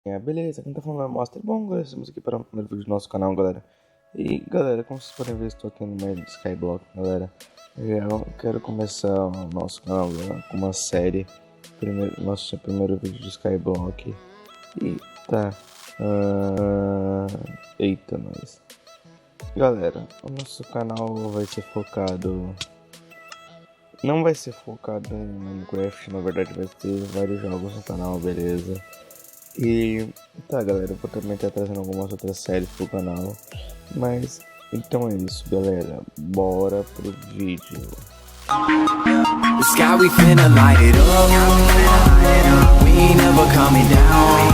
Beleza, quem tá falando é o Master. Bom, galera, estamos aqui para o primeiro vídeo do nosso canal, galera. E, galera, como vocês podem ver, estou aqui no meio do Skyblock, galera. Eu quero começar o nosso canal, galera, com uma série. Nosso primeiro vídeo de Skyblock. E tá. Eita, nós. Galera, o nosso canal vai ser focado. Não vai ser focado em Minecraft, na verdade vai ter vários jogos no canal, beleza? E tá, galera, eu vou também estar trazendo algumas outras séries pro canal. Mas então é isso, galera. Bora pro vídeo. The sky we finna light it up. We ain't never coming down.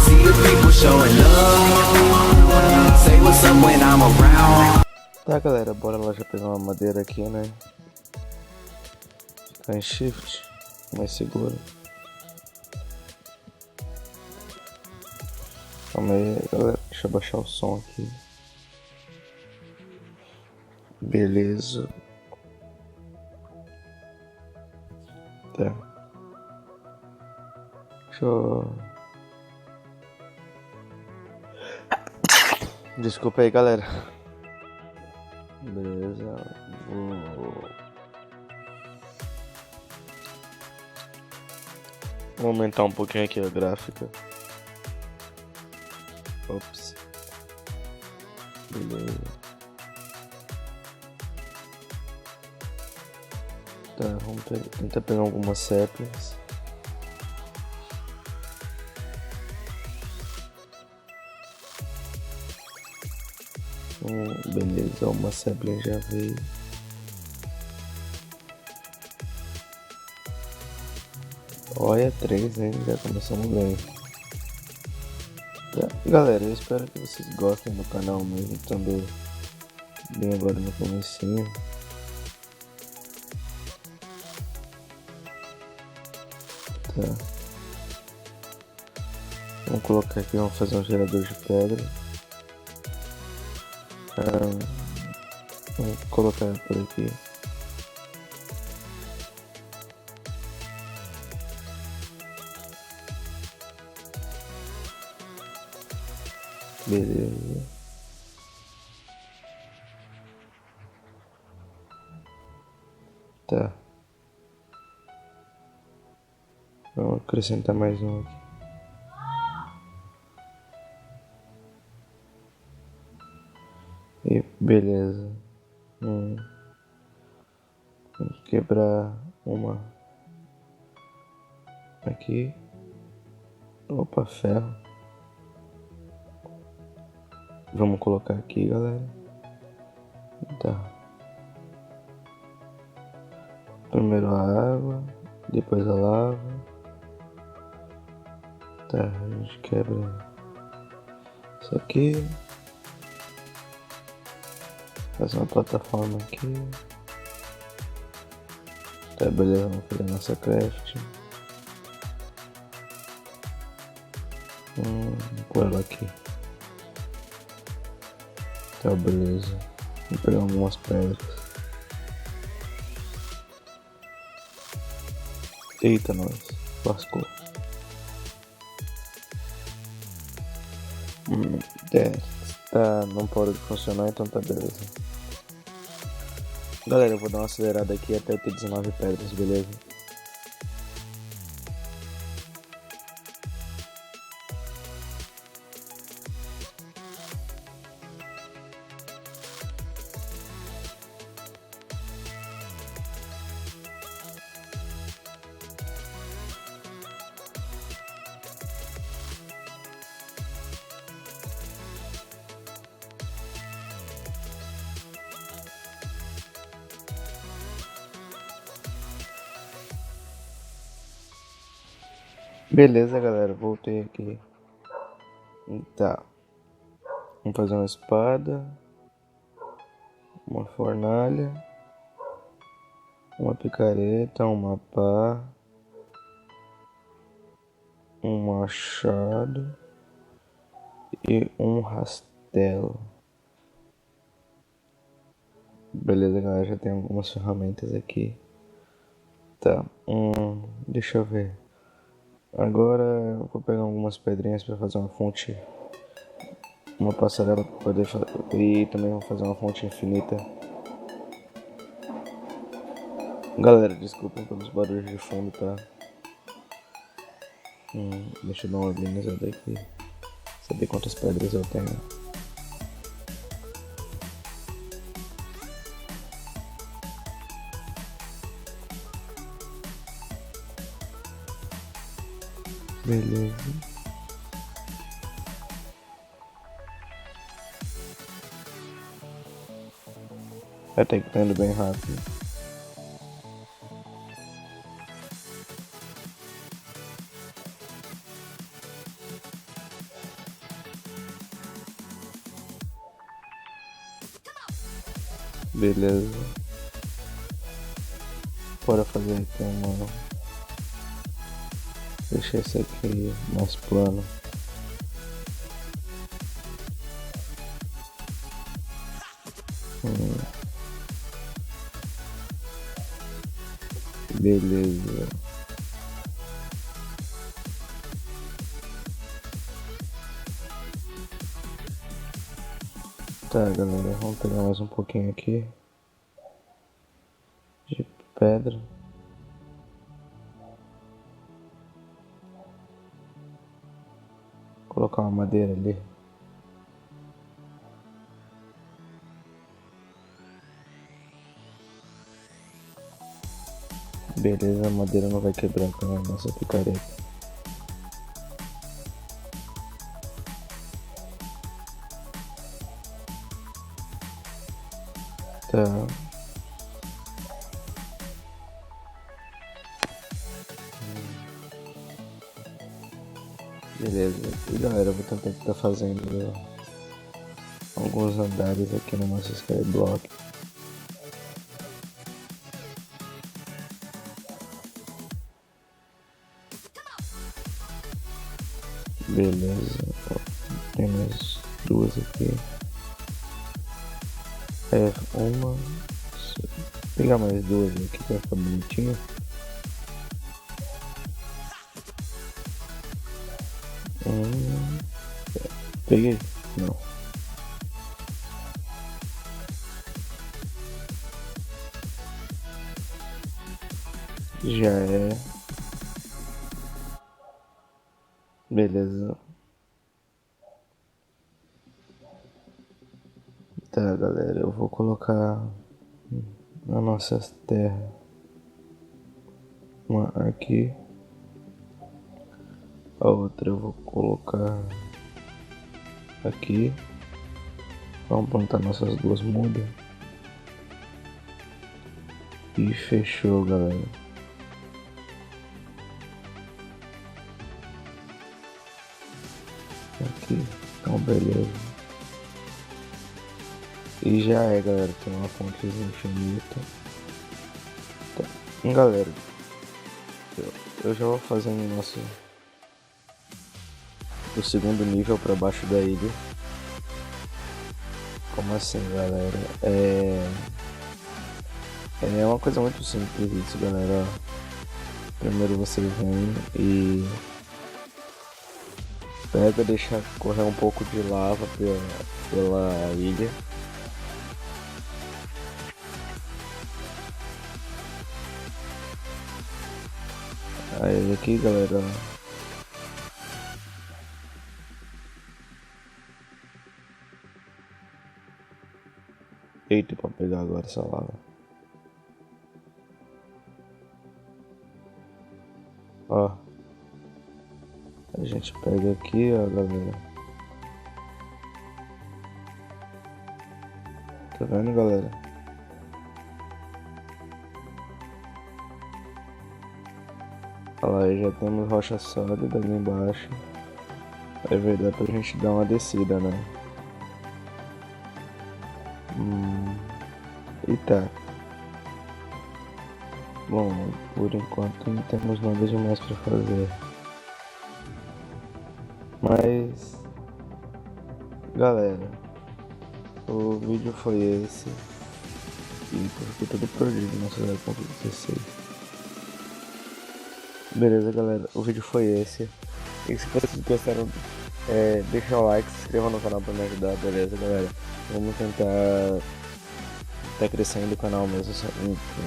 See the people showing love. Say what's up when I'm around. Tá, galera, bora lá já pegar uma madeira aqui, né? Ficar em shift, mais seguro. Calma aí, galera, deixa eu baixar o som aqui. Beleza. Tá. Deixa eu... Desculpa aí, galera. Beleza. Vou aumentar um pouquinho aqui a gráfica. Ops. Beleza. Tá, vamos tentar pegar algumas saplings. Beleza, uma sapling já veio. Olha, 3, hein? Já começamos bem. Tá, galera, eu espero que vocês gostem do canal mesmo, estando bem agora no comecinho. Tá. Vamos colocar aqui, vamos fazer um gerador de pedra. Vamos colocar por aqui. Beleza. Tá. Vamos acrescentar mais um aqui. E beleza. Vamos quebrar uma aqui. Opa, ferro. Vamos colocar aqui, galera. Tá. Primeiro a água, depois a lava. Tá, a gente quebra isso aqui. Faz uma plataforma aqui. Tá, beleza, vamos fazer a nossa craft. Vou pôr ela aqui. Tá, beleza. Vou pegar algumas pedras. Eita, nós. Lascou. Tá, não parou de funcionar, então tá beleza. Galera, eu vou dar uma acelerada aqui até eu ter 19 pedras, beleza? Beleza, galera, voltei aqui. Tá. Vamos fazer uma espada, uma fornalha, uma picareta, uma pá, um machado e um rastelo. Beleza, galera, já tem algumas ferramentas aqui. Tá, deixa eu ver. Agora eu vou pegar algumas pedrinhas pra fazer uma fonte, uma passarela pra poder fazer, e também vou fazer uma fonte infinita. Galera, desculpem pelos barulhos de fundo, tá? Deixa eu dar uma organizada aqui, saber quantas pedras eu tenho. Beleza. Até que tá indo bem rápido. Beleza. Bora fazer aqui uma. Deixa esse aqui mais plano. Beleza. Tá, galera, vamos pegar mais um pouquinho aqui de pedra. Colocar uma madeira ali. Beleza, a madeira não vai quebrar com a nossa picareta. Tá. Beleza. E galera, eu vou tentar estar fazendo alguns andares aqui no nosso skyblock. Beleza. Temos duas aqui. Uma. Vou pegar mais duas aqui pra ficar bonitinho. Peguei? Não. Já é. Beleza. Tá, galera, eu vou colocar na nossa terra uma aqui. A outra eu vou colocar aqui. Vamos plantar nossas duas mudas. E fechou, galera. Aqui, então beleza. E já é, galera, tem uma fonte infinita. Tá. Galera, eu já vou fazendo o segundo nível pra baixo da ilha. Como assim, galera? É uma coisa muito simples isso, galera. Primeiro você vem e pega, deixa correr um pouco de lava pela ilha. Aí aqui, galera, eita, pra pegar agora essa lava. Ó, a gente pega aqui, ó, galera. Tá vendo, galera? Olha lá, já temos rocha sólida ali embaixo. Aí vai dar pra gente dar uma descida, né? E tá. Bom, por enquanto não temos nada demais pra fazer. Mas, galera, o vídeo foi esse. E eu fiquei todo perdido, não sei como 16. Beleza, galera, o vídeo foi esse. E se vocês gostaram, deixa o like, se inscreva no canal pra me ajudar, beleza, galera? Vamos tentar tá crescendo o canal mesmo,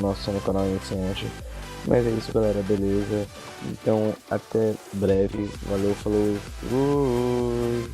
nosso sendo um canal iniciante. Mas é isso, galera, beleza? Então, até breve. Valeu, falou. Fui.